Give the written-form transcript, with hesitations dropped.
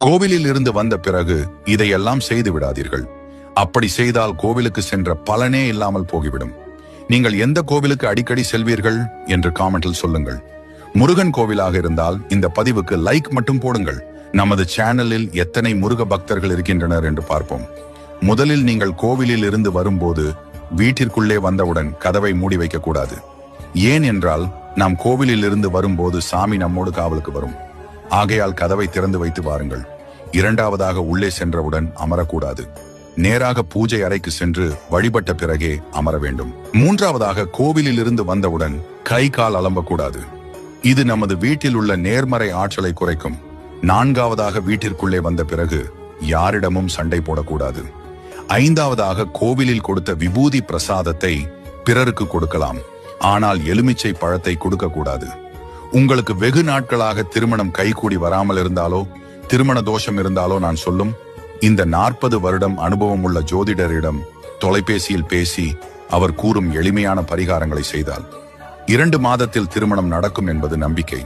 கோவிலில் இருந்து வந்த பிறகு இதையெல்லாம் செய்து விடாதீர்கள். அப்படி செய்தால் கோவிலுக்கு சென்ற பலனே இல்லாமல் போகிவிடும். நீங்கள் எந்த கோவிலுக்கு அடிக்கடி செல்வீர்கள் என்று காமெண்டில் சொல்லுங்கள். முருகன் கோவிலாக இருந்தால் இந்த பதிவுக்கு லைக் மட்டும் போடுங்கள். நமது சேனலில் எத்தனை முருக பக்தர்கள் இருக்கின்றனர் என்று பார்ப்போம். முதலில் நீங்கள் கோவிலில் இருந்து வரும்போது வீட்டிற்குள்ளே வந்தவுடன் கதவை மூடி வைக்க கூடாது. ஏன் என்றால் நாம் கோவிலில் இருந்து வரும்போது சாமி நம்மோடு காவலுக்கு வரும். ஆகையால் கதவை திறந்து வைத்து வாருங்கள். இரண்டாவதாக, உள்ளே சென்றவுடன் அமரக்கூடாது. நேராக பூஜை அறைக்கு சென்று வழிபட்ட பிறகே அமர வேண்டும். மூன்றாவதாக, கோவிலில் இருந்து வந்தவுடன் கை கால் அலம்பக்கூடாது. இது நமது வீட்டில் உள்ள நேர்மறை ஆற்றலை குறைக்கும். நான்காவதாக, வீட்டிற்குள்ளே வந்த பிறகு யாரிடமும் சண்டை போடக்கூடாது. ஐந்தாவதாக, கோவிலில் கொடுத்த விபூதி பிரசாதத்தை பிறருக்கு கொடுக்கலாம். ஆனால் எலுமிச்சை பழத்தை கொடுக்க கூடாது. உங்களுக்கு வெகு நாட்களாக திருமணம் கைகூடி வராமல் இருந்தாலோ திருமண தோஷம் இருந்தாலோ நான் சொல்லும் இந்த 40 வருடம் அனுபவம் உள்ள ஜோதிடரிடம் தொலைபேசியில் பேசி அவர் கூறும் எளிமையான பரிகாரங்களை செய்தால் 2 மாதத்தில் திருமணம் நடக்கும் என்பது நம்பிக்கை.